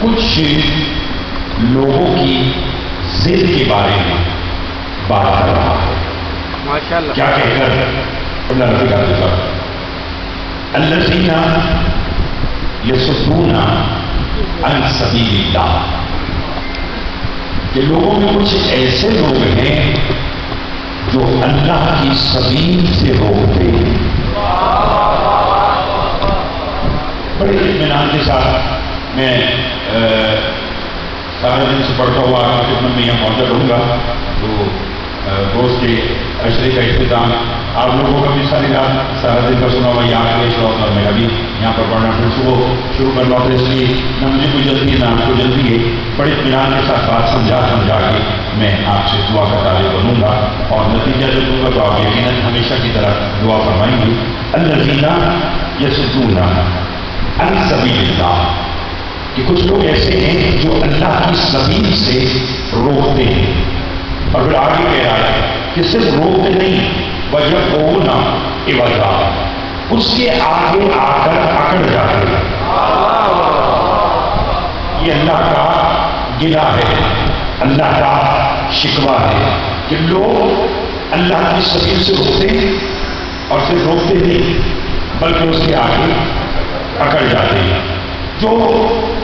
کچھ لوگوں کی ضد کے بارے میں بات کر رہا ہے. ماشاءاللہ. کیا کہہ کر اللہ رضی اللہ الذین یصدون عن سبیل اللہ، کہ لوگوں میں کچھ ایسے لوگ ہیں جو اللہ کی سبیل سے روکتے ہیں. بڑے اطمینان کے ساتھ میں سارے دن سے پڑھتا ہوا خدمت میں یہاں پہنچا رہوں گا. تو دوست کے عشرے کا اختتام آپ لوگوں کا بھی سارا دن کا سنا ہوا یہاں کے شوق، اور میرا بھی یہاں پر پڑھنا پھر صبح شروع کرنا ہوتا ہے، اس لیے نہ مجھے کوئی جلدی ہے نہ آپ کو جلدی ہے. بڑے اطمینان کے ساتھ بات سمجھا کے میں آپ سے دعا کا طالب بنوں گا، اور نتیجہ جو دوں گا تو آپ یقیناً ہمیشہ کی طرح دعا فرمائیں گے. الذین یصدون عن سبیل اللہ، کہ کچھ لوگ ایسے ہیں جو اللہ کی سبیل سے روکتے ہیں. اور پھر آگے کہہ رہا ہے کہ صرف روکتے نہیں، وَيَقْعُونَ عِوَجًا، اس کے آگے آ کر اکڑ جاتے ہیں. یہ اللہ کا گلہ ہے، اللہ کا شکوہ ہے کہ لوگ اللہ کی سبیل سے روکتے ہیں، اور صرف روکتے نہیں بلکہ اس کے آگے اکڑ جاتے ہیں. جو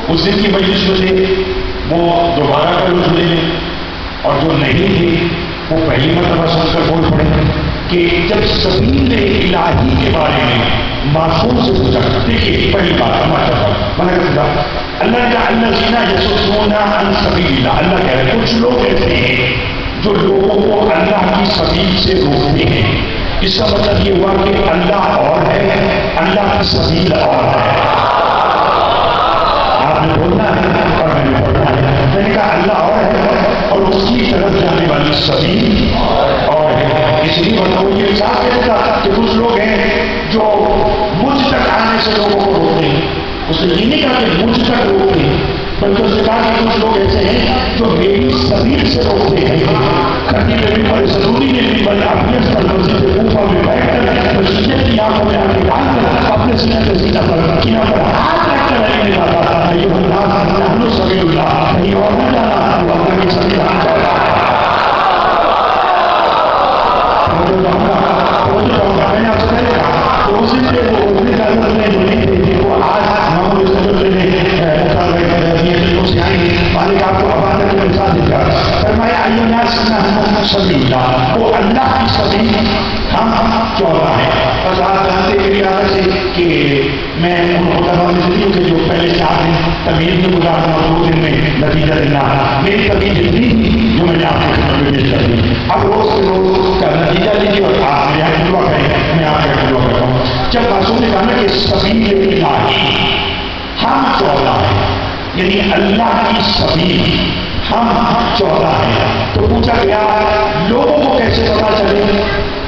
اس دن کی مجلس میں تھے وہ دوبارہ کر اس لیں، اور جو نہیں تھے وہ پہلی مرتبہ سن کر بول پڑے کہ جب سبیل الہی کے بارے میں معصوم سے پوچھا. دیکھیے پہلی بات اللہ کا الذین یصدون عن سبیل اللہ، اللہ کہہ رہے کچھ لوگ ایسے ہیں جو لوگوں کو اللہ کی سبیل سے روکتے ہیں. اس کا مطلب یہ ہوا کہ اللہ اور ہے، اللہ کی سبیل اور ہے. آپ نے بولنا ہے اور میں نے پڑھنا ہے. میں نے کہا اللہ اور ہے اور اس کی طرف جانے والی سبیل اور ہے. اس لیے وہ یہ صاف کہتا کہ کچھ لوگ ہیں جو مجھ تک آنے سے لوگوں کو روکتے ہیں. اس نے یہ نہیں کہا کہ مجھ تک روکتے ہیں، بلکہ اس نے کہا کہ کچھ لوگ ایسے ہیں جو میری سبیل سے روکتے ہیں. کھڑی میں بھی بڑے ضروری میں بھی بڑے اپنیت پر مسجد کوفہ میں بیٹھ کر مسجد کی آنکھوں میں آنکھیں ڈال کر اپنے سینہ پہ سینہ پر کینہ پر ہاتھ رکھ کر رہنے جاتا تھا. یہ اللہ نحن سبیل اللہ، کہیں اور نہ جانا، وہ اللہ کی سبیل آ جاتا. میں نے آپ سے کہا تو اسی سے وہ اپنی تعلق میں جو نہیں تھے وہ آج ہم اس طرح سے آئیں گے. مالک آپ کو عبادت کے مثال دے گا. فرمایا ایھا الناس نحن سبیل اللہ، وہ اللہ کی سبیل ہم چودہ ہیں. بس آپ جانتے میری عادت سے کہ میں ان علماء میں سے کہ جو پہلے 4 دن تمیز میں گزارنا اور 2 دن میں نتیجہ دینا. میری تمیز اتنی تھی جو میں نے آپ کو خدمت میں پیش کر دی. اب روز سے روز کا نتیجہ لیجیے اور آپ میرے یہاں دعا کریں، میں آپ کا دعا کرتا ہوں. جب معصوم نے کہا کہ سبیل الہی ہم 14 ہیں، یعنی اللہ کی سبیل ہم 14 ہیں، تو پوچھا گیا لوگوں کو کیسے پتا چلے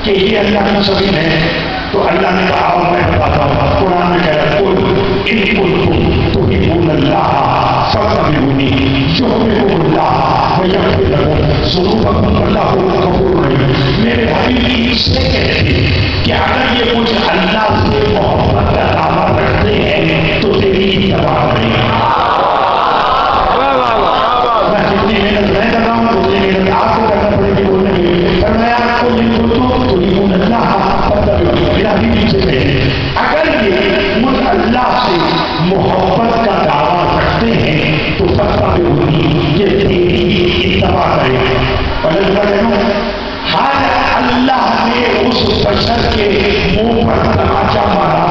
کہ یہ اللہ کی سبیل ہے؟ تو اللہ نے کہا اور میں بتاتا ہوں. قرآن میں کہہ رہا ہے قل ان کنتم تحبون اللہ فاتبعونی یحببکم اللہ ویغفر لکم ذنوبکم واللہ غفور رحیم. میرے حبیب اس سے کہتے کہ اگر یہ کچھ اللہ سے محبت کا دعویٰ رکھتے ہیں تو تیری اتباع کریں. میں جتنی محنت میں کر رہا ہوں اتنی محنت آپ کو کرنا پڑے گی بولنے کے لیے. فرمایا قل ان کنتم تحبون اللہ فاتبعونی. میرا حبیب سے کہتے اگر یہ مجھ اللہ سے محبت کا دعویٰ رکھتے ہیں تو فاتبعونی، یہ تیری اتباع کریں. ہر اللہ نے اس بشر کے منہ پر تماچا مارا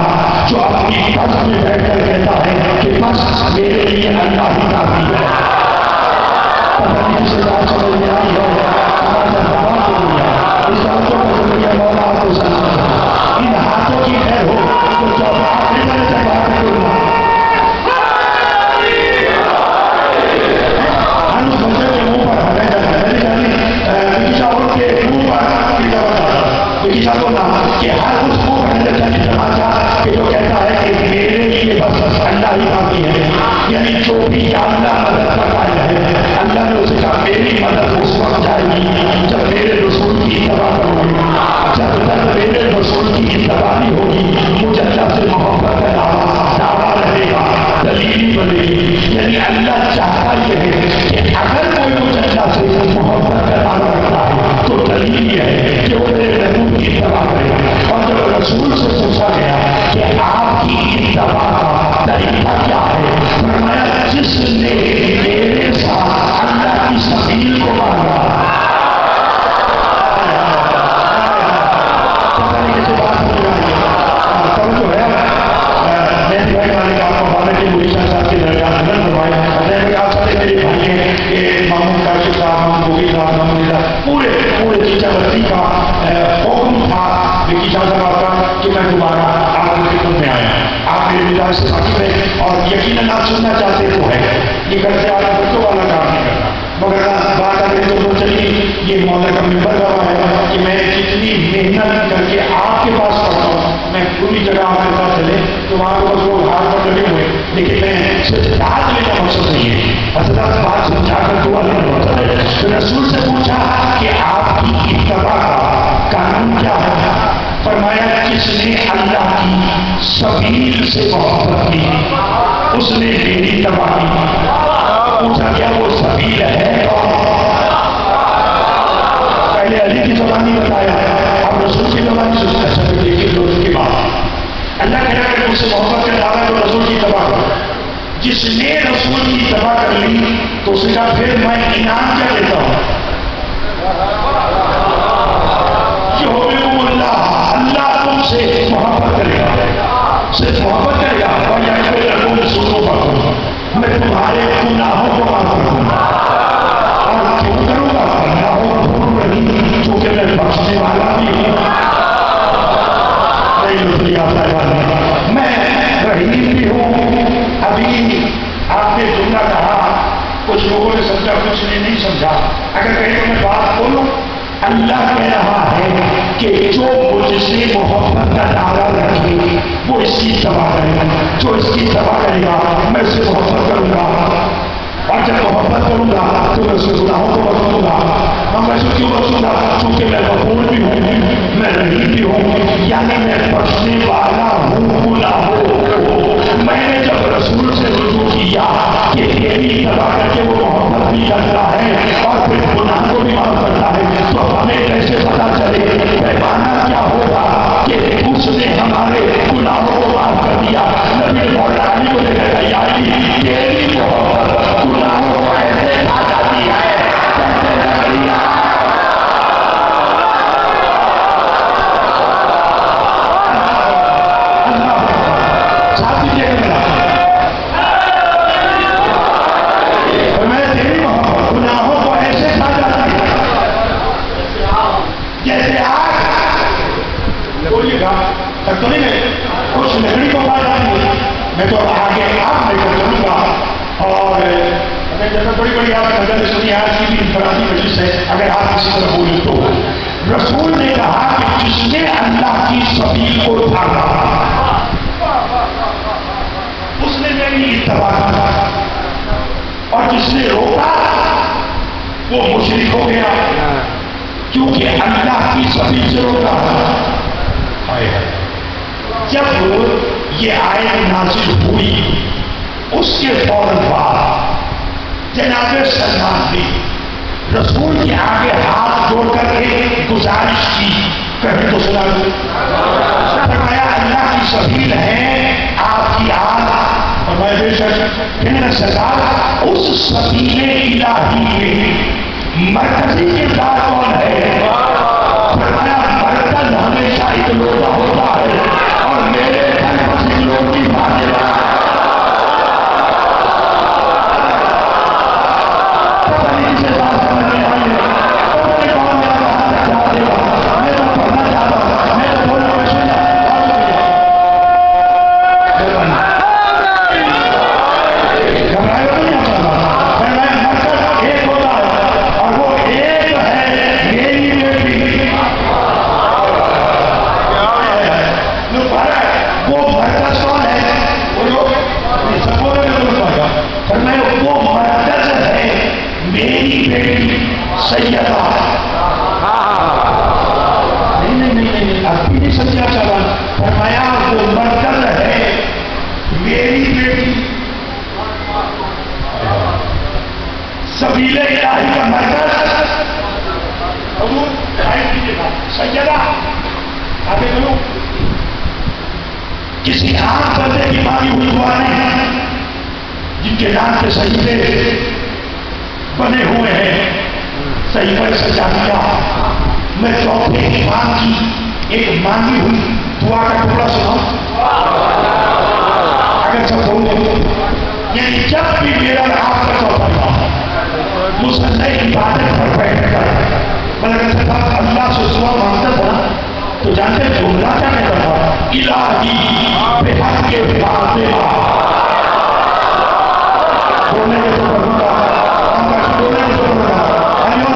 جو اپنی بس میں بیٹھ کر کہتا ہے کہ بس میرے لیے اللہ ہی کافی ہے. پتہ نہیں سے بات سمجھ میں آئی ہے. ہمارا دعا کے دنیا اس ہاتھوں کا ذریعہ مولا آپ کو سلام. ان ہاتھوں کی خیر ہو تو جو آخری میں سے بات کروں ہم اس بشر کے منہ پر ہمیں کہ ہر اس کو کہ جو کہتا ہے کہ میرے لیے بس اللہ ہی کافی ہے. یعنی جو بھی اللہ مدد کا قائل ہے اللہ نے اسے کہا میری مدد اس وقت جائے گی جب میرے رسول کی اتباع کرو گی. جب تک میرے رسول کی اتباع نہیں ہوگی مجھے اللہ سے محبت کا دعویٰ رہے گا، دلیل بنے گی. یعنی اللہ چاہتا یہ ہے کہ اگر کوئی مجھ اللہ سے محبت کا دعویٰ رکھتا ہے تو دلیل یہ ہے کہ وہ میرے رسول کی اتباع کرے. اور جب رسول سے پوچھا گیا کہ آپ کی اتباع کا طریقہ کیا ہے، فرمایا جس نے میرے ساتھ اللہ کی سبیل کو مانگا. پورے چیچا بستی کا حکم تھا وکی شاہ صاحب کا کہ میں دوبارہ آپ کی خدمت میں آیا. آپ میرے مزاج سے واقف ہے اور یقیناً آپ سننا چاہتے تو ہے. یہ گھر سے آپ بچوں والا کام نہیں کرتا، مگر بات اگر تو چلیے یہ مولا کا ممبر رہا ہے کہ میں کتنی محنت کر کے آپ کے پاس پڑھتا ہوں. میں پوری جگہ آپ کے ساتھ چلے تو وہاں پر لوگ ہاتھ پر لگے ہوئے، لیکن میں صرف داد لینے کا مقصد نہیں ہے، اصل بات سمجھا کر دعا لینے کا مقصد ہے. تو رسول سے پوچھا کہ آپ کی اتباع کا قانون کیا ہے؟ فرمایا جس نے اللہ کی سبیل سے محبت کی اس نے میری اتباع کی. پوچھا کیا وہ سبیل ہے؟ پہلے علی کی زبانی بتایا، اب رسول کی زبانی سنتا ہے. دیکھیے دوست کی بات، اللہ کہہ رہا ہے کہ اس سے محبت کا دعویٰ تو رسول کی اتباع کرو. جس نے رسول کی اتباع کر لی تو اس کا پھر میں انعام کیا دیتا ہوں؟ اللہ تم سے محبت کرے گا، صرف محبت کرے گا. اور یہاں پہ رسول سنو پڑھوں میں تمہارے گناہوں کو معاف کروں گا. اور کیوں کروں گا؟ گناہوں کو بھول رہی چونکہ میں بخشنے والا بھی ہوں. میں رحیم بھی ہوں. ابھی آپ نے جملہ کہا، کچھ لوگوں نے سمجھا، کچھ نے نہیں سمجھا. اگر کہیں تو میں بات بولوں، اللہ کہہ رہا ہے کہ جو مجھ سے محبت کا دعویٰ رکھے وہ اس کی اتباع کرے گا. جو اس کی اتباع کرے گا میں اس سے محبت کروں گا، اور جب محبت کروں گا تو میں اس کے گناہوں کو بخشوں گا. ہم ایسے کیوں بخشوں گا؟ چونکہ میں غفور بھی ہوں، میں رحیم بھی ہوں، یعنی میں بخشنے والا ہوں گناہوں کو. میں نے جب رسول سے رجوع کیا کہ میری اتباع کر کے وہ محبت بھی کرتا ہے اور پھر گناہ کو بھی معاف کرتا ہے، تو ہمیں کیسے پتا چلے پیمانہ کیا ہوگا کہ اس نے ہمارے گناہوں کو معاف کر دیا؟ نبی مولا علی کو دیکھا گیا، یا علی تیری محبت گناہوں کو ایسے کھا جاتی ہے. کچھ لکڑی کو پا جائیں گے، میں تو آگے آپ لے کر چلوں گا. اور جیسا بڑی بڑی آپ نظر سنی آج کی بھی انفرادی مجلس ہے، اگر آپ کسی طرح بولیں تو رسول نے کہا کہ جس نے اللہ کی سبیل کو اٹھایا اس نے میری اتباع کیا، اور جس نے روکا وہ مشرک ہو گیا، کیونکہ اللہ کی سبیل سے روکا. جب یہ آیت نازل ہوئی اس کے فوراً بعد جناب سلمان نے رسول کے آگے ہاتھ جوڑ کر ایک گزارش کی، کہیں تو سنا دو. فرمایا اللہ کی سبیل ہے آپ کی آل، اور میں بے شک پھر سزا اس سبیل الہی میں مرکزی کردار کون ہے؟ فرمایا مرکز ہمیشہ ایک لوگا ہوتا ہے اور میرے گھر پر ایک لوگ کی باتیں پتہ نہیں کسے بات سمجھنے آئی ہے، پتہ نہیں کون میرا کہاں تک جاتے گا. میں تو پڑھنا چاہتا ہوں، میں تو بولنا مشہور ہے. گھبرائے ہو نہیں آتا، میں مرکز ایک ہوتا ہے اور وہ ایک ہے میری بیٹی. وہ مرکز کون ہے؟ وہ لوگ وہ مرکز ہے میری بیٹی سیدہ. نہیں اب بھی نہیں سمجھا چلا. فرمایا وہ مرکز ہے میری بیٹی قبیلے الہی کا مرکز حضور شاہد کیجیے گا سیدہ آگے بولو کسی عام بندے کی مانگی ہوئی دعا نہیں جن کے نام کے سجدے بنے ہوئے ہیں صحیفہ سجا دیا میں چوتھے امام کی ایک مانگی ہوئی دعا کا ٹکڑا سناؤں اگر سب بولے یعنی جب بھی میرا آپ کا چوتھا امام مسلح عبادت پر بیٹھ کر مگر صرف اللہ سے دعا مانگتا تھا تو جانتے جملہ کیا کہتا تھا الہی بے حق کے فاتحہ بولنے کے تو پڑھوں گا بولنے کے تو پڑھوں گا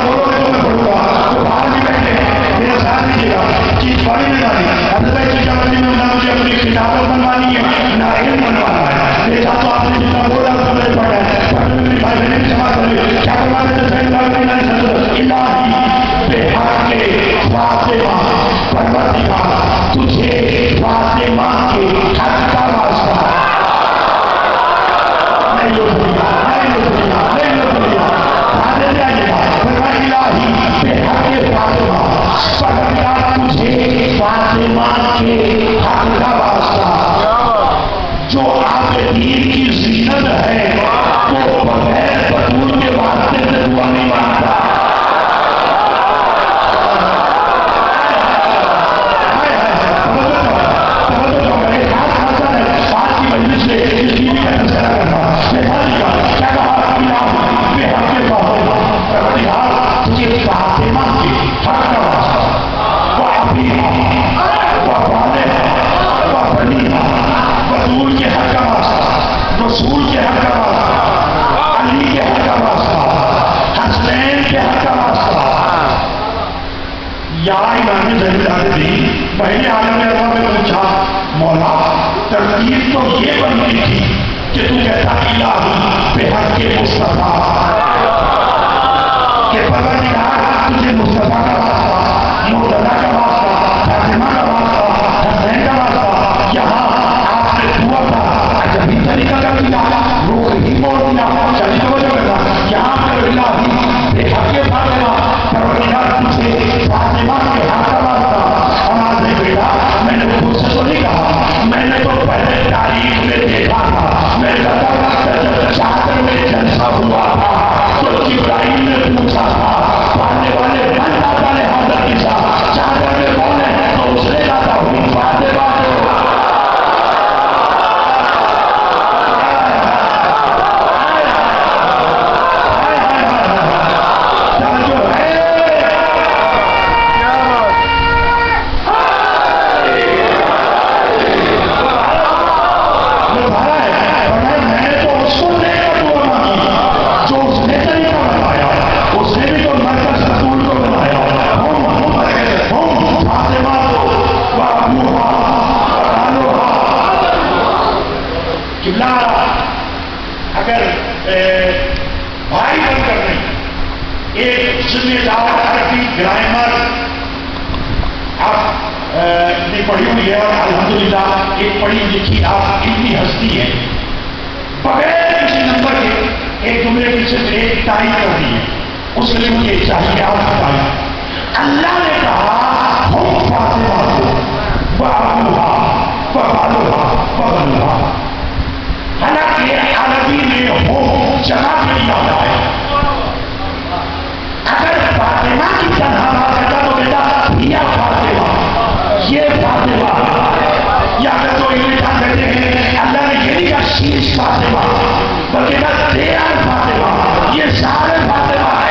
بولنے کے تو میں پڑھوں گا تو باہر بھی بیٹھے میرا ساتھ دیجیے گا چیز پڑھی نہیں آنی حضرت بھائی چیزا بنی میں نہ مجھے اپنی کتابیں بنوانی ہے نہ علم بنوانا ہے میرے ساتھ تو آپ نے جتنا بولا تو میں نے پڑھا ہے پڑھنے میں بھائی بہنیں بھی سماعت کرے کیا کروانے سے پہلے اللہ نہیں سکتا الہی بے حق کے فاتحہ پروردگار تجھے فاطمہ کے حق کا واسطہ نہیں لو دنیا نہیں لو دنیا نہیں لو دنیا فاتحہ جائیے گا فرمائے الہی بے حق کے فاطمہ پروردگار تجھے فاطمہ کے حق کا واسطہ جو آپ دین کی زینت ہے وہ بغیر بطول کے واسطے سے دعا نہیں مانگتا رسول کے حق کا واسطہ علی کے حق کا واسطہ حسنین کے حق کا واسطہ یا امام زین العابدین پہلے عالم ارواح میں پوچھا مولا ترتیب تو یہ بنتی تھی کہ تو کہتا الہی بے حق کے مصطفیٰ کہ پروردگار تجھے مصطفیٰ کا واسطہ مرتضیٰ کا واسطہ فاطمہ کا واسطہ حسین کا واسطہ یہاں آپ نے دعا تھا جبھی طریقہ کر دیا روح ہی موڑ دیا چلی توجہ کرنا یہاں پر الہی بے حق کے فاطمہ پروردگار تجھے فاطمہ کے حق کا واسطہ اور آج نے بیٹا میں نے خود سے تو نہیں کہا میں نے تو پہلے تاریخ میں دیکھا تھا میں نے کہا چادر میں جلسہ ہوا تھا تو جبرائیل نے پوچھا تھا پڑھنے والے بن جاتا نے حضرت عیسیٰ چادر میں کون ہے تو اس نے کہا تھا ہوئی فاطمہ اگر بھائی بن کر نہیں ایک ذمہ دار عربی گرامر آپ نے پڑھی ہوئی ہے اور الحمدللہ ایک پڑھی لکھی آپ علمی ہستی ہے بغیر کسی نمبر کے ایک جملے کی صرف ایک تعریف کرنی ہے اس کے لیے مجھے چاہیے آپ بتائیں اللہ نے کہا ہم فاطمہ کو وابوہا وبالوہا وبنوہا حالانکہ عربی میں ہو جگہ پہ نہیں آتا ہے اگر فاطمہ کی تنہا بات کرتا تو کہتا یا فاطمہ یہ فاطمہ یا اگر تو انگلشان کہتے ہیں اللہ نے یہ نہیں کہا شیش فاطمہ بلکہ کہا دیار فاطمہ یہ سارے فاطمہ ہے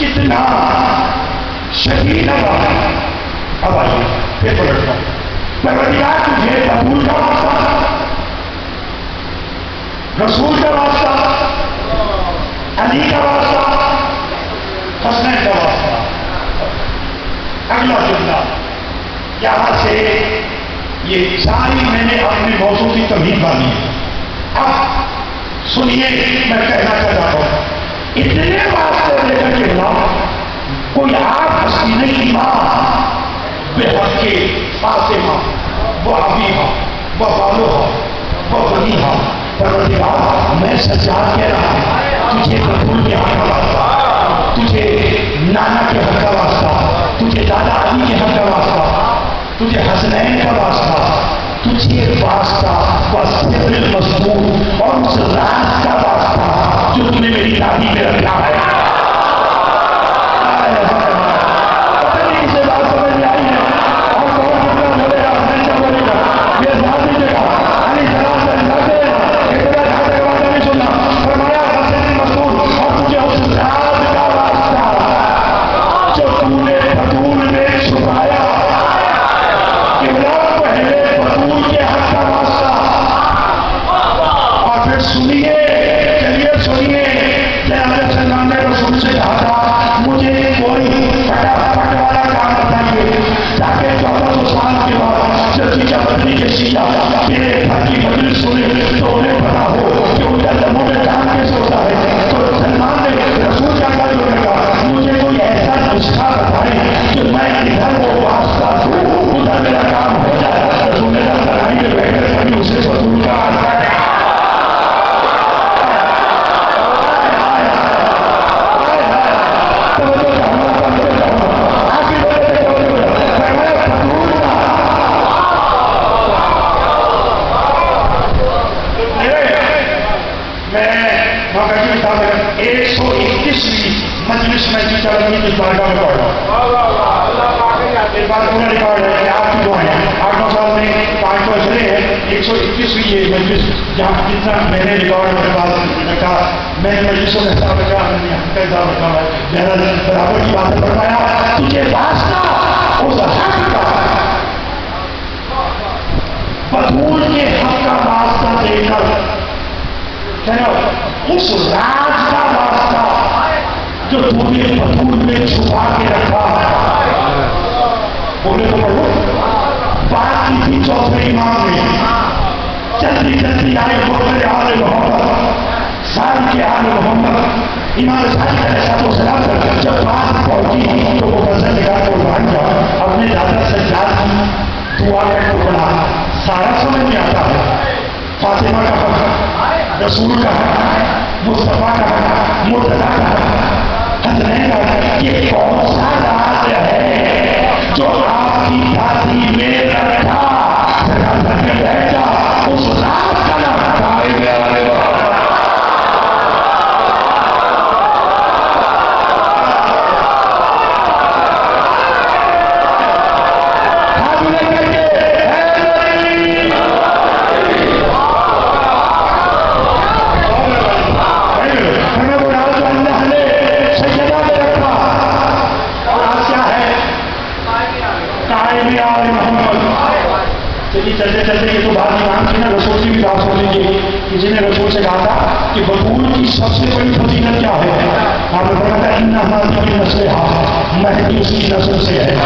کتنا شدید ہے. اب آئیے پھر پلٹتا ہوں. پروردگار تجھے بطول کا واسطہ، رسول کا واسطہ، علی کا واسطہ، حسنین کا واسطہ. اگلا جملہ یہاں سے یہ ساری میں نے اپنے موضوع کی تمہید باندھی. اب سنیے میں کہنا چاہتا ہوں، اتنے واسطے لے کر کے کوئی آپ ہستی نہیں. ماں بے حق کے فاطمہ، وہ حبیبہ، وہ بالوہ، وہ غنیہ. پروردگار میں سجاد کہہ رہا ہوں، تجھے بطول کے حق کا واسطہ، تجھے نانا کے حق کا واسطہ، تجھے دادا علی کے حق کا واسطہ، تجھے حسنین کا واسطہ، تجھے واسطہ واسطے المسمور اور اس راز کا واسطہ جو تم نے میری دادی میں رکھا ہے. میں نے ریکارڈ اپنے پاس رکھا، میں نے مجلسوں میں حساب رکھا، میں نے حق کا حساب رکھا ہے. جہاں برابر کی باتیں فرمایا، تجھے واسطہ اس حق کا، بطول کے حق کا واسطہ دے کر اس راز کا واسطہ جو تم نے بطول میں چھپا کے رکھا. بولے تو پڑھو. بات کی تھی چوتھے امام نے، جلدی جلدی آئے بولے آل محمد، سال کے آل محمد. امام صاحب علیہ السلام پر جب بات پہنچی تو وہ غزل نگاہ کو بھاگ گیا. اپنے دادا سجاد کی دعا کا ٹکڑا سارا سمجھ میں آتا ہے. فاطمہ کا حق، رسول کا حق، مصطفیٰ کا حق، مرتضیٰ کا حق، حسنین کا حق. یہ کون سا راز ہے جو آپ کی دادی میں رکھا کر کے بیٹھا؟ اس راز کا نام چلتے چلتے یہ تو بات امام کی نا، رسول کی بھی بات ہو لیجیے. کسی نے رسول سے کہا تھا کہ بطول کی سب سے بڑی فضیلت کیا ہے؟ آپ نے فرمایا تھا ان ہماری کی نسل ہے، مہدی اس کی نسل سے ہے.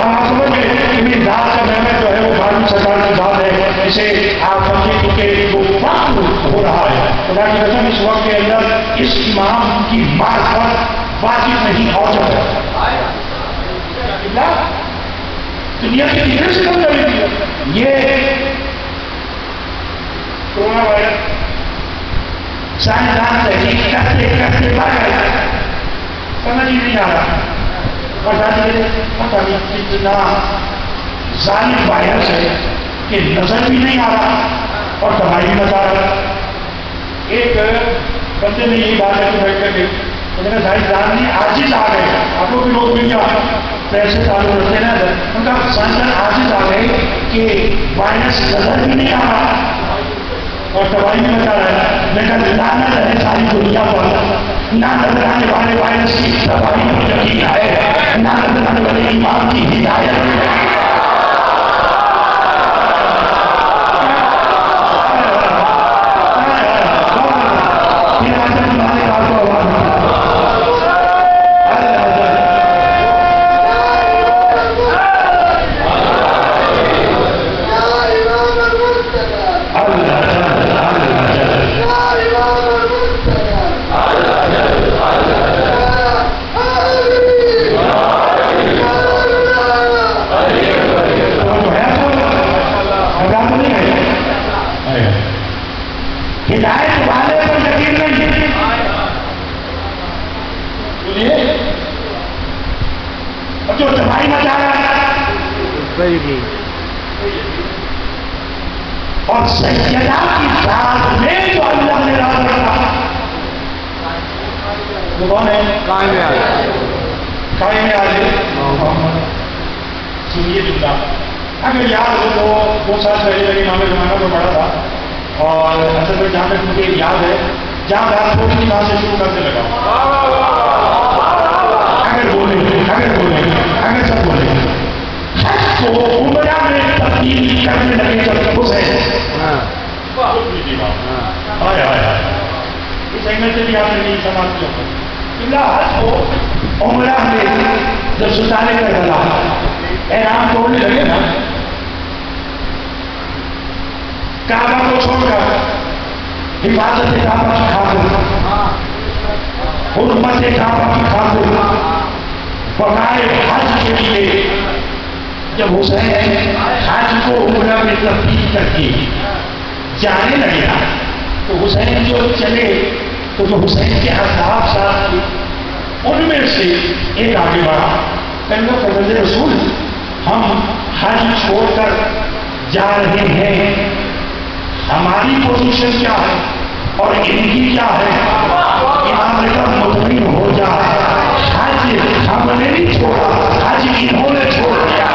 آپ سمجھ گئے کہ میری ذات کا محمد جو ہے وہ بھارت سرکار کی ذات ہے. اسے آپ سمجھیں کہ وہ وقت ہو رہا ہے. خدا کی قسم اس وقت کے اندر اس امام کی معرفت واجب نہیں اوجب ہے. دنیا کے دھیرے سے کم جائے گی. یہ کورونا وائرس سائنسدان تحقیق کرتے کرتے بڑھ گئے، سمجھ ہی نہیں آ رہا. پتہ نہیں کتنا ظالم وائرس ہے کہ نظر بھی نہیں آ رہا اور تباہی بھی مچا رہا. ایک بندے نے یہی بات ہے کہ بیٹھ کر کے سائنسدان نے عاجز آ گئے. آپ لوگ بھی لوگ بھی کیا پیسے تعلق رکھتے نا، ان کا سائنسدان عاجز آ گئے کہ وائرس نظر بھی نہیں آ رہا اور تباہی میں بتا رہا ہے، لیکن لعنت ہے ساری دنیا پر، نہ نظر آنے والے وائرس کی تباہی پر یقین ہے، نہ نظر آنے والے ایمان کی ہدایت۔ ہدایت والے پر یقین نہیں، جو تباہی مچا رہا ہے اور سیدہ کی ذات میں جو اللہ نے راز رکھا وہ کون ہے؟ قائم اعظم سنیے جملہ، اگر یاد ہو تو 2 سال پہلے میری امام زمانہ کو پڑھا تھا، اور اصل میں جہاں تک مجھے یاد ہے جہاں بات تھوڑی سی وہاں سے شروع کرنے لگا، اگر اگر سب بولے حج کو عمرہ میں تبدیل کرنے لگے جب حسین اس اینگل سے بھی آپ نے نہیں سماج کیا حج کو عمرہ میں جب ستارے کا ڈلا احرام توڑنے لگے نا، کعبہ کو چھوڑ کر حفاظت کعبہ کی خاطر، حرمت کعبہ کی خاطر، بقائے حج کے لیے جب حسین حج کو عمرہ میں تبدیل کر کے جانے لگے تو حسین جو چلے تو جو حسین کے اصحاب ساتھ تھے ان میں سے ایک آگے بڑھا، کہنے لگا فرزند رسول ہم حج چھوڑ کر جا رہے ہیں، ہماری پوزیشن کیا ہے اور ان کی کیا ہے؟ امام نے کہا مطمئن ہو جا، حج ہم نے نہیں چھوڑا، حج انہوں نے چھوڑ دیا۔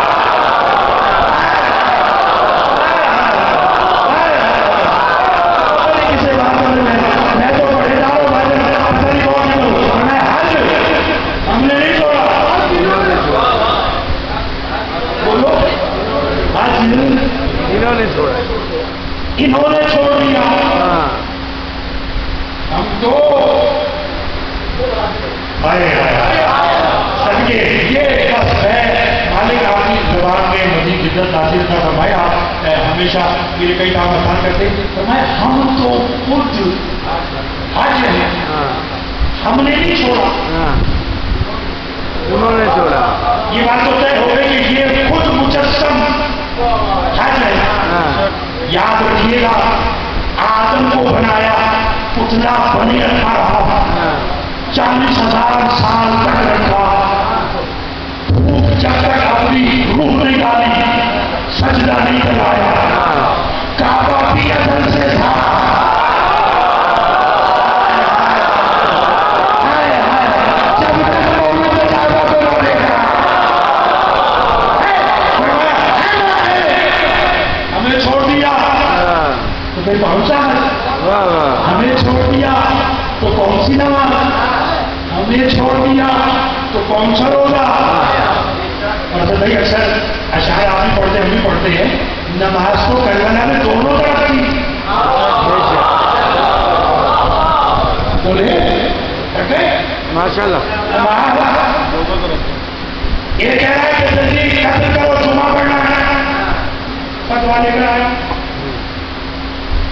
میں تو بڑے داروں بھائی پتہ نہیں کون ہے، میں حج ہم نے نہیں چھوڑا، بولو حج انہوں نے چھوڑا، انہوں نے چھوڑ دیا۔ ہم تو سمجھے یہ بس ہے مالک آپ کی زبان میں مزید عزت ناصر کا فرمایا، ہمیشہ میرے کئی کام آسان کرتے فرمایا ہم تو خود حج ہیں، ہم نے نہیں چھوڑا، انہوں نے چھوڑا۔ یہ بات تو طے ہو گئی کہ یہ خود مجسم حج ہے۔ یاد رکھیے گا آدم کو بنایا اتنا بنے رکھا رہا، 40,000 سال تک رکھا، بھوک جب تک اپنی روح نہیں ڈالی، سجدہ نہیں کرایا، کعبہ بھی ازل سے تھا، جب تک مولود کعبہ کو نہ دیکھا، ہمیں چھوڑ دیا تو پھر پہنچا ہے، ہمیں چھوڑ دیا تو کون سی نماز، ہمیں چھوڑ دیا تو کون سا روزہ۔ اور تو بھائی اکثر اشعار آپ بھی پڑھتے ہم بھی پڑھتے ہیں، نماز تو کربلا میں دونوں طرف تھی، بولے ماشاءاللہ، یہ کہہ رہا ہے کہ جلدی قتل کرو جمعہ پڑھنا ہے، فتویٰ لے کر آیا،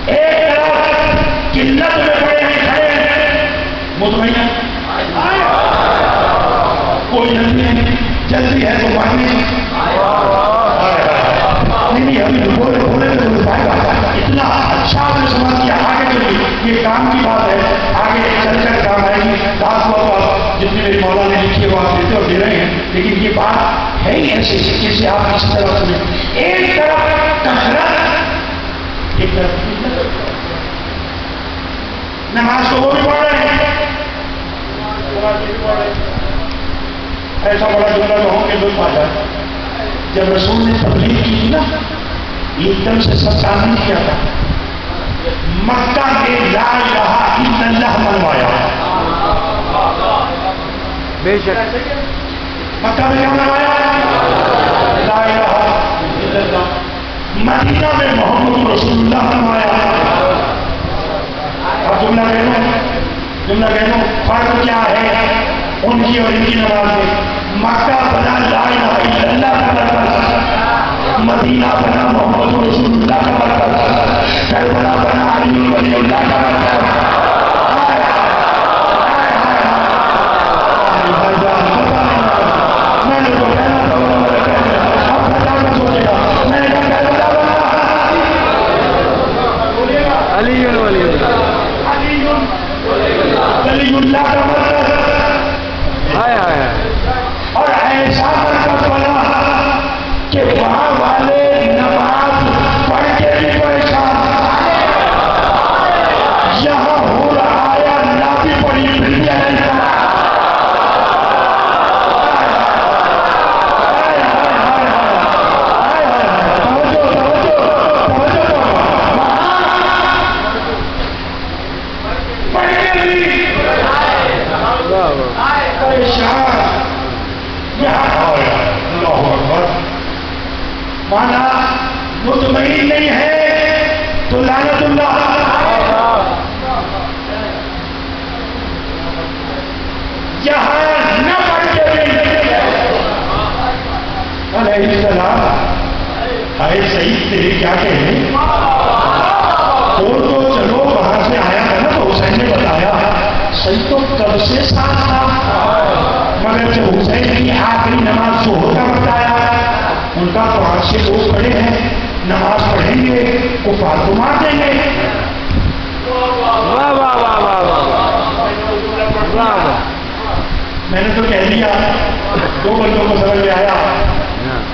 ایک طرف قلت میں پڑے ہیں کھڑے ہیں مطمئن، کوئی جلدی ہے تو پڑھنے نہیں، ابھی بولے اتنا اچھا آپ نے سمجھ کیا، آگے چلیے یہ کام کی بات ہے، آگے چل کر کام آئے گی، خاص طور پر جتنی میری مولا نے لکھی ہے وہ آپ دیتے اور دے رہے ہیں، لیکن یہ بات ہے ہی ایسی جسے آپ اس طرح سنیں، ایک طرف کثرت، ایک طرف نماز تو وہ بھی پڑھ رہے ہیں، ایسا بڑا جملہ تو ہوں کہ لطف آ جائے، جب رسول نے تبلیغ کی تھی نا ایک دم سے سب کام نہیں کیا تھا، مکہ میں لا الہ الا اللہ منوایا. بے شک مکہ میں کیا منوایا؟ لا الہ الا اللہ. مدینہ میں محمد رسول اللہ منوایا. اب جملہ کہہ دو فرق کیا ہے ان کی اور ان کی نماز میں؟ مکہ بنا لا الہ الا اللہ کا مرکز، مدینہ بنا محمد رسول اللہ کا مرکز، کربلا بنا علی ولی اللہ کا مرکز. میں نے تو کہنا تھا اب پتا نہ سوچے گا. میں نے کہا کربلا بنا علی ولی اللہ، ولی اللہ کا مرکز. ہائے ہائے اور ایسا مرکز بنا کہ وہاں والے نماز پڑھ کے بھی پریشان، یہاں ہو رہا آیا نہ بھی پڑھی پھر بھی نہیں پڑھا. مانا مطمئن نہیں ہے تو لعنت اللہ. یہاں نہ پڑھ کے بھی علیہ السلام آئے صحیح تیرے کیا کہیں تو چلو وہاں سے آیا تھا نا تو حسین نے بتایا صحیح تو کب سے ساتھ تھا، مگر جب حسین کی آخری نماز ظہر کا بتایا ان کا 5-6 لوگ کھڑے ہیں نماز پڑھیں گے کفار کو مار دیں گے. واہ واہ واہ واہ واہ. میں نے تو کہہ دیا 2 بندوں کو سمجھ میں آیا.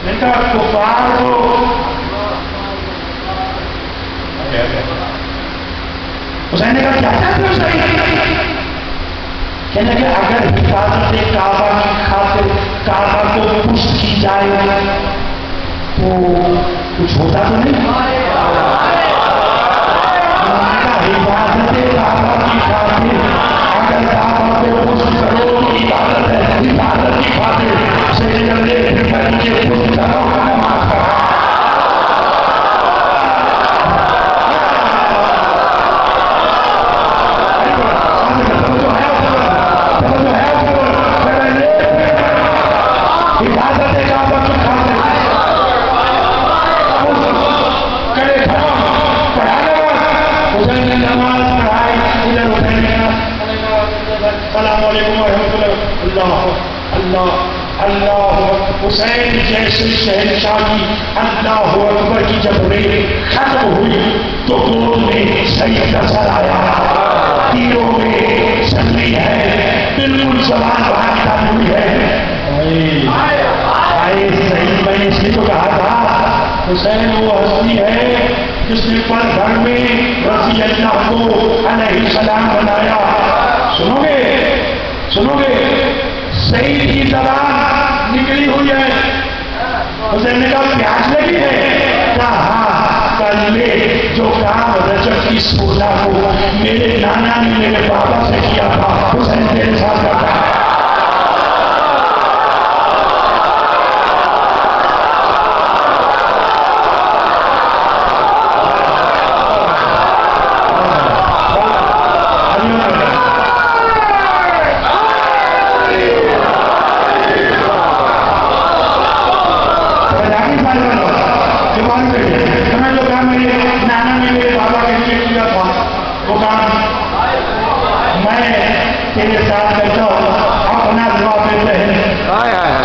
میں نے کہا کفار کو حسین نے کہا کیا چاہتے ہو صحیح؟ کہنے کہ اگر حفاظت کعبہ کی خاطر کعبہ کو پشت کی جائے تو کچھ ہوتا تو نہیں؟ حفاظت کعبہ کی خاطر اگر کعبہ کو پشت کرو تو عبادت ہے، حفاظت کی خاطر سے جلدے پھر نیچے پشت کرو نماز پڑھو. السلام علیکم ورحمۃ اللہ. اللہ اللہ حسین جیسے شہنشاہ کی اللہ اکبر کی جب ریل ختم ہوئی تو گود میں سید نظر آیا، تیروں میں سنی ہے، بالکل زبان باہر نکالی ہوئی ہے. آئے صحیح میں اس لیے تو کہا تھا حسین وہ ہستی ہے جس نے پل بھر میں رضی اللہ کو علیہ السلام بنایا. سنو گے سعید کی زبان نکلی ہوئی ہے. حسین نے کہا پیاس لگی ہے؟ کہا ہاں کل لے جو کام رجب کی 16 کو میرے نانا نے میرے بابا سے کیا تھا حسین تیرے ساتھ کرتا ہے.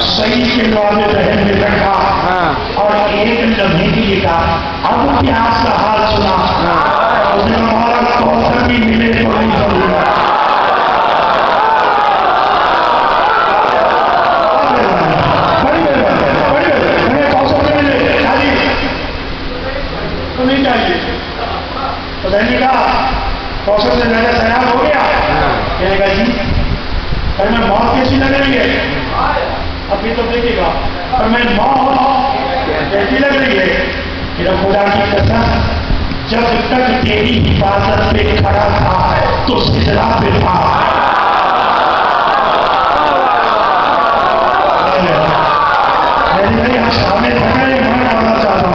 سعید کے لوابے بہن میں بیٹھا اور ایک لمحے کے لیے کہا اب پیاس کا حال سنا. اس نے ہمارا کوثر بھی ملے تو نہیں کروں گا. کوثر سے ملے تو نہیں چاہیے. حسین نے کہا کوثر سے میرا سیاح ہو گیا. کہنے کا جی پر میں موت کیسی لگ رہی ہے؟ ابھی تو دیکھے گا. پر میں موت کیسی لگ رہی ہے؟ میرا خدا کی قسم جب تک تیری حفاظت پہ کھڑا تھا تو سجدہ پہ تھا. میری یہاں شامل تھکے میں کرنا چاہتا ہوں.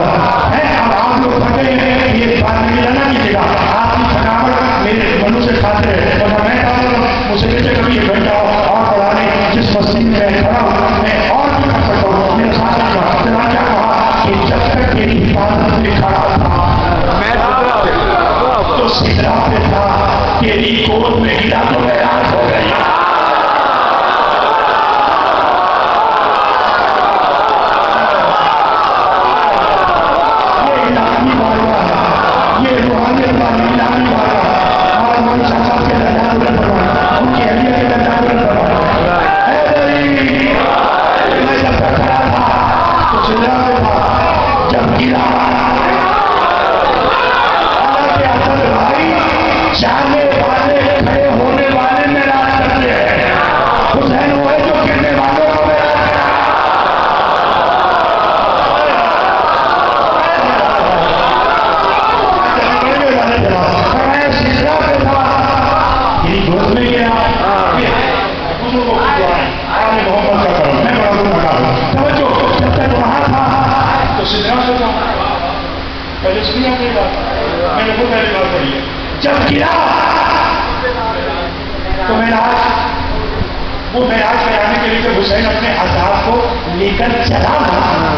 اب آپ لوگ تھکے ہیں یہ بات نہیں جانا کیجیے گا. آپ کی تھکاوٹ میرے منو سے کھاتے ہیں اور میں کہا ہوں مجھے کہتے کبھی یہ بیٹھا اور پڑھانے جس مسجد میں کھڑا ہوں میں اور بھی کر سکتا ہوں. میرے ساتھ کیا کہا کہ جب تک تیری حفاظت میں کھڑا تھا تو سجدہ پہ تھا. تیری گود میں گرا تو میں راز ہو گئی. جب گرا تو وہ معراج پہ آنے کے لیے حسین اپنے عذاب کو لے کر چلا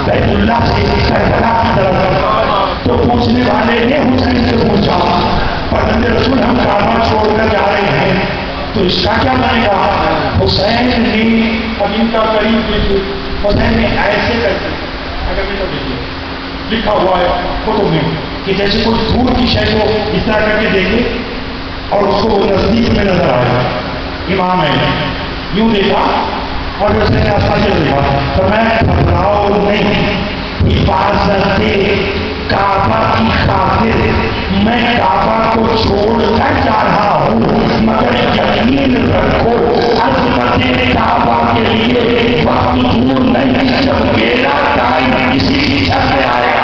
بیت اللہ سے کربلا کی طرف. تو پوچھنے والے نے حسین سے پوچھا فرزند رسول ہم کعبہ چھوڑ کر جا رہے ہیں تو اس کا کیا بنے گا؟ حسین نے اب ان کا قریب دیکھیے حسین نے ایسے کرتے اگر میں تو دیکھیے لکھا ہوا ہے کتب میں کہ جیسے کوئی دور کی شے کو اس طرح کر کے دیکھے اور اس کو نزدیک میں نظر آئے. امام ہے یوں دیکھا اور ویسے نے آسان سے دیکھا تو میں گھبراؤ نہیں حفاظت کعبہ کی خاطر میں کعبہ کو چھوڑ کر جا رہا ہوں مگر یقین رکھو عظمت کعبہ کے لیے وقت دور نہیں جب میرا ٹائم کسی کی چھت میں آئے گا.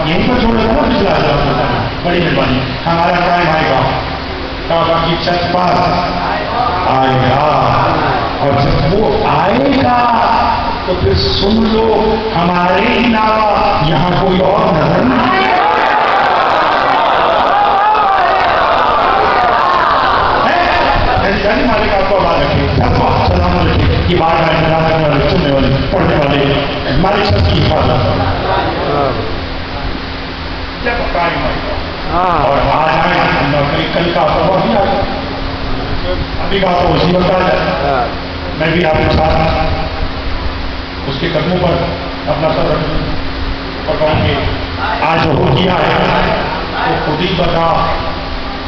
یہیں پر چھوڑ رہا پچھلا بڑی مہربانی ہمارا ٹائم آئے گا کعبہ کی چھت پر آئے گا اور جب وہ آئے گا تو پھر سن لو ہمارے علاوہ یہاں کوئی اور نظر نہیں. مالک آپ کو آواز رکھے سلام رکھے یہ بات کا انتظار کرنے والے سننے والے پڑھنے والے مالک سب کی حفاظت جب قائم اور آج آئے کل کا آپ بھی آئے ابھی کا آپ کو اسی وقت آ جائے میں بھی آپ کے ساتھ اس کے قدموں پر اپنا سر رکھوں اور کہوں کہ آج ہو کیا ہے تو خود ہی بتا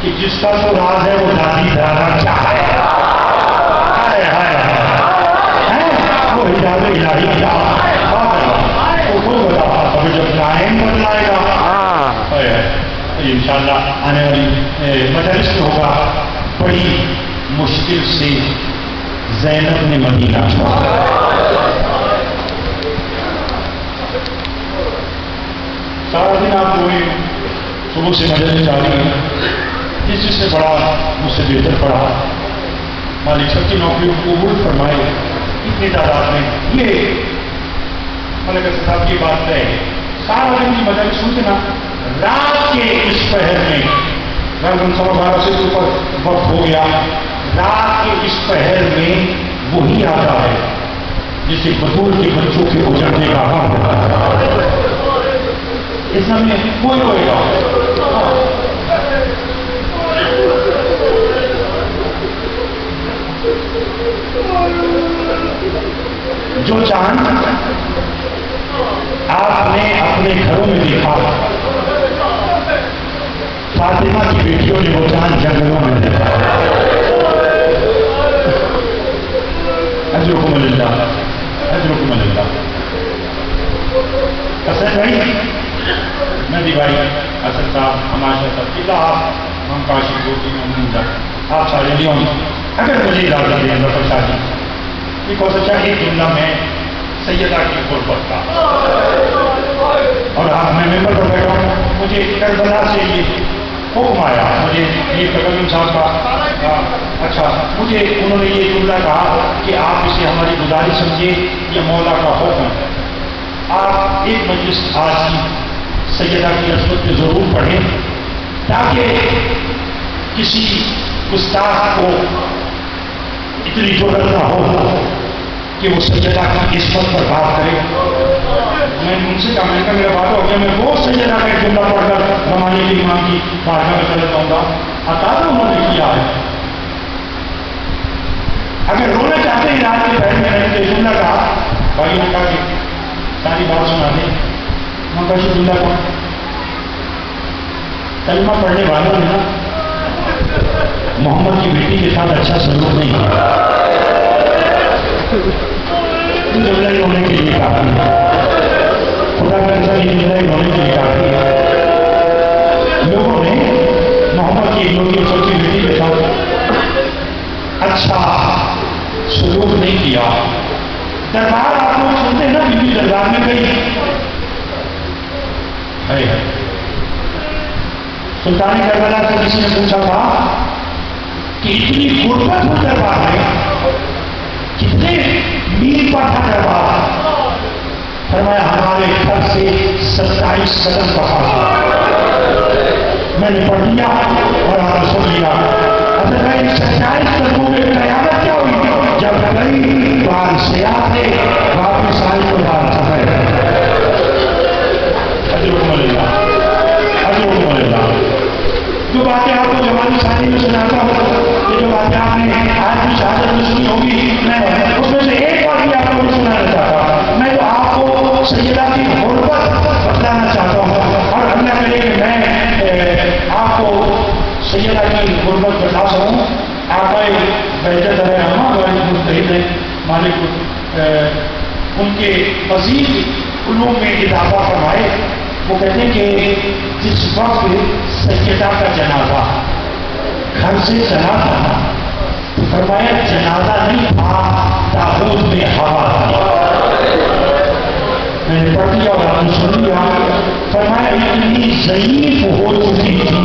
کہ جس کا تو راز ہے وہ دادی دادا کیا ہے وہ حجاب الہی کیا تو وہ بتا ابھی جب ٹائم بدلائے گا انشاءاللہ آنے والی مجلس میں ہوگا بڑی مشکل سے زینب نے مدینہ سارا دن آپ ہوئے صبح سے مجلس جاری ہے جس سے بڑا مجھ سے بہتر پڑھا مالک سب کی نوکریوں کو قبول فرمائے اتنی تعداد میں یہ ملک صاحب کی بات ہے سارا دن کی مجلس سنتے نا رات کے اس پہر میں رمضان 12 سے اوپر وقت ہو گیا رات کے اس پہر میں وہی آتا ہے جسے بطول کے بچوں کے اجڑنے کا حق ہوتا ہے اس میں کوئی ہوئے گا جو چاند آپ نے اپنے گھروں میں دیکھا فاطمہ کی بیٹیوں نے وہ چاند جنگلوں میں دیکھا. اجرکم اللہ اجرکم اللہ. حسن بھائی ندی بھائی حسن صاحب ہماشا صاحب کتا آپ ہم کاشی گوٹی محمود آپ سارے لیوں اگر مجھے اجازت دیں ظفر شاہ جی ایک اور سچا ایک جملہ میں سیدہ کی قربت کا اور آپ میں ممبر پر بیٹھا ہوں مجھے کربلا سے یہ حکم آیا مجھے یہ تکلم صاحب کا اچھا مجھے انہوں نے یہ جملہ کہا کہ آپ اسے ہماری گزارش سمجھے یہ مولا کا حکم ہے. آپ ایک مجلس آج کی سیدہ کی عصمت میں ضرور پڑھیں تاکہ کسی گستاخ کو اتنی ضرورت نہ ہو کہ وہ سیدہ کی عصمت پر بات کرے. میں ان سے کہا میں نے کہا میرا بات ہو گیا میں وہ سیدہ کا ایک جملہ پڑھ کر زمانے کے امام کی بارگاہ میں چلتا ہوں گا. عطا تو انہوں نے کیا ہے. اگر رونا چاہتے ہیں رات کے پہلے میں نے جملہ کہا بھائی نے کہا کہ ساری بات سنا دیں میں کہا یہ جملہ کہا کلمہ پڑھنے والوں نے نا محمد کی بیٹی کے ساتھ اچھا سلوک نہیں کیا. جملہ ہی ہونے کے لیے کافی ہے. خدا کا ایسا یہ جملہ ہی ہونے کے لیے کافی ہے. لوگوں نے محمد کی ایک چھوٹی بیٹی کے ساتھ اچھا سلوک نہیں کیا. دربار آپ لوگ سنتے ہیں نا بی بی دربار میں گئی ہے سلطان کربلا سے کسی نے پوچھا تھا کہ اتنی غربت ہو دربار میں کتنے میل پر تھا دربار. فرمایا ہمارے گھر سے 27 قدم کا فاصلہ. میں نے پڑھ لیا اور آپ نے سن لیا. اصل میں 27 قدموں میں قیامت کیا ہوئی جب کئی بار سیاح نے واپس آئی تو بات سفر اجرکم اللہ اجرکم اللہ. جو باتیں آپ کو جوانی شادی میں سناتا ہوں یہ جو باتیں آپ نے آج کی شہادت میں سنی ہوگی میں اس میں سے ایک بات بھی آپ کو سنانا چاہتا ہوں. میں تو آپ کو سیدہ کی غربت بتلانا چاہتا ہوں اور اللہ کرے کہ میں آپ کو سیدہ کی غربت بتا سکوں. آپ بہتر ہے ہمارے متحد ہیں مالک ان کے مزید علوم میں اضافہ فرمائے. وہ کہتے ہیں کہ جس وقت سیدہ کا جنازہ گھر سے چلا تھا فرمایا جنازہ نہیں تھا تابوت میں ہوا تھی. میں نے پڑھ لیا اور آپ نے سن لیا. فرمایا اتنی ضعیف ہو چکی تھی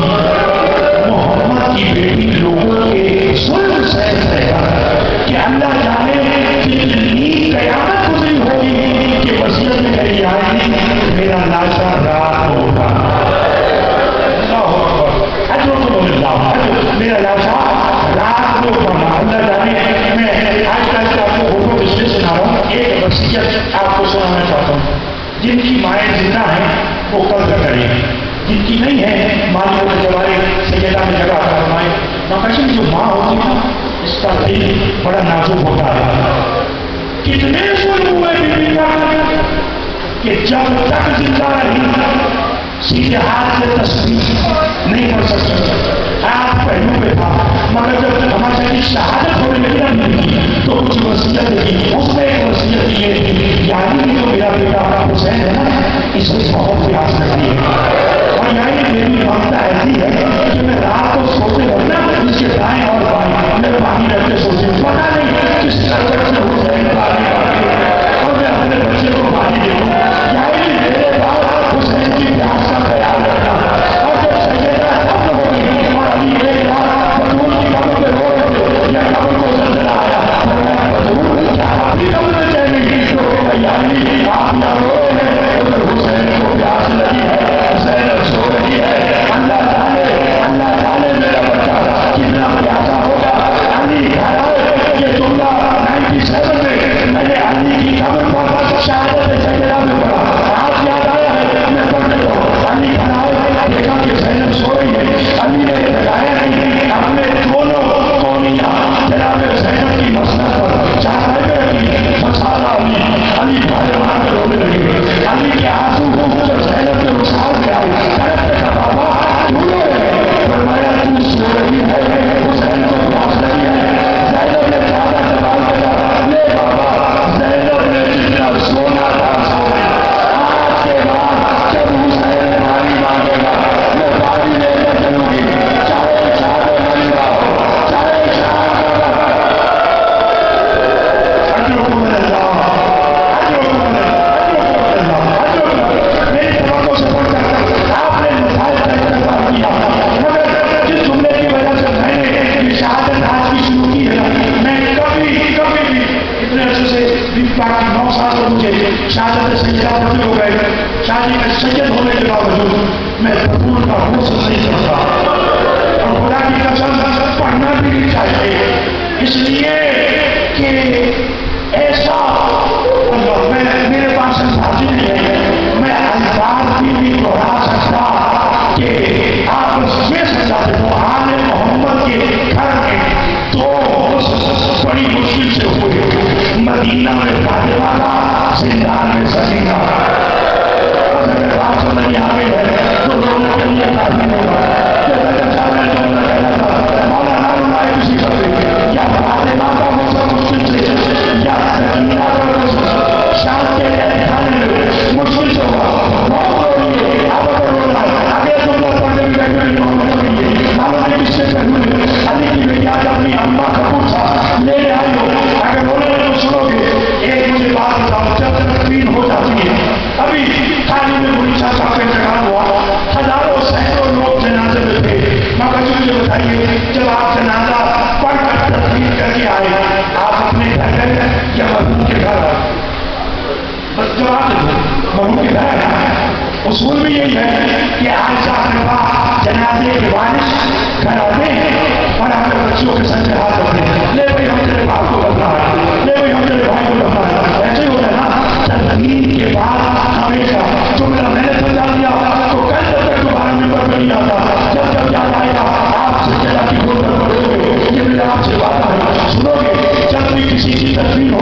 محمد کی بیٹی لوگوں کے ظلم سہ کر کہ اللہ جانے کتنی قیامت گزری ہوگی کہ وصیت میں کہی آئے گی میرا لاشا رات ہوگا. میرا لاشا رات کو ہوگا. اللہ جانے میں آج کل آپ کو فوٹو اس لیے سنا رہا ہوں. ایک وصیت آپ کو سنانا چاہتا ہوں. جن کی مائیں زندہ ہیں وہ قرض کریں جن کی نہیں ہے مالیوں کے جوارے سیدہ میں جگہ فرمائے. نقشن جو ماں ہوتی ہے اس کا دل بڑا نازک ہوتا ہے. کتنے ظلم ہوئے بیوی کا کہ جب تک زندہ رہی سیدھے ہاتھ سے تسبیح نہیں پڑھ سکتی. ہاتھ پہلو پہ تھا مگر جب ہمارے کی شہادت ہونے لگی نہیں تو کچھ وصیت تھی. اس میں ایک وصیت یہ تھی یعنی جو میرا بیٹا حسین ہے نا اس میں بہت پیاس لگتی ہے اور یعنی میری ممتا ایسی ہے کہ میں رات کو سوتے ہوں نا اس کے دائیں اور بائیں میں پانی رکھتے سوچے پتا نہیں کس طرح سے حسین پانی اور میں اپنے بچے کو پانی دے دوں. یعنی میرے بعد حسین کی پیاس کا خیال رکھنا. اور جب سیدہ ختم ہو گئی اور علی ایک بار بدور کی قبر پہ رو رہے یا قبر کو زلزلہ آیا بدور کیا آپ کی قبر میں چلے گی تو یعنی آپ نہ رو رہے ہیں ادھر حسین کو پیاس لگی ہے حسین سو رہی ہے. اللہ جانے میرا بچہ کتنا پیاسا ہوگا. علی گھر آئے یہ جملہ 97 میں نے علی کی قبر پر شہادت سیدہ میں پڑھا. آپ یاد آیا ہے میں پڑھ لیتا ہوں. علی گھر آئے دیکھا کہ زینب سو رہی ہے. علی نے لگایا نہیں اپنے دونوں کونیاں جناب زینب کی مسند پر چاہتے رکھی مسالہ علی بھائی مار کر رونے لگے. علی کے باقی 9 سال تو مجھے شہادت سیدہ پڑھتے ہو گئے، شادی میں سید ہونے کے باوجود میں پھول کا غسل نہیں کرتا، اور خدا کی قسم پڑھنا بھی نہیں چاہیے، اس لیے کہ ایسا میرے پاس الفاظ نہیں ہے، میں الفاظ بھی دہرا سکتا کہ آپ یہ سمجھا دیں آل محمد کے گھر میں 2 بڑی مشکل سے ہوئے، مدینہ میں فاطمہ کا، زندان میں سکینہ کا، اگر بات سمجھ میں آ گئی ہے تو لوگوں کے لیے کافی ہوگا مولانا رائے کسی کرتے یا فاطمہ کا غسل مشکل سے یا سکینہ کا غسل شام کے مشکل سے ہوگا، بہت روئیے آپ اگر رونا اگر تم لوگ پڑھنے بھی بیٹھے نہیں ہونے معلوم ہے کس سے کرنے علی کی بیٹی آج اپنی اماں کا پوچھا لے آئی ہو، اگر رونے میں تو سنو گے۔ ایک مجھے بات بتاؤ، جب تکفین ہو جاتی ہے، ابھی خالی میں گلیچہ صاحب کا انتقال ہوا، ہزاروں سینکڑوں لوگ جنازے میں تھے، مگر مجھے بتائیے جب آپ جنازہ پڑھ کر تکفین کر کے آئے آپ اپنے گھر گئے یا مرحوم کے گھر آئے؟ بس جواب دیں، مرحوم کے گھر آئے۔ اصول بھی یہی ہے کہ عائشہ اپنے پاس جنازے کے وارث گھر آتے ہیں اور اپنے بچوں کے سر پہ ہاتھ رکھتے ہیں، لے بھائی ہم تیرے باپ کو بتنا ہے، لے بھائی ہم تیرے بھائی کو بتنا ہے، ایسے ہی ہوتا ہے نا۔ تدفین کے بعد ہمیشہ جو میرا میں نے سمجھا دیا تو کل تک دوبارہ ممبر پہ نہیں آتا، جب جب یاد آئے گا آپ سے جگہ کی بول کر پڑھو گے، یہ میرا آپ سے وعدہ ہے، سنو گے جب بھی کسی کی تدفین ہو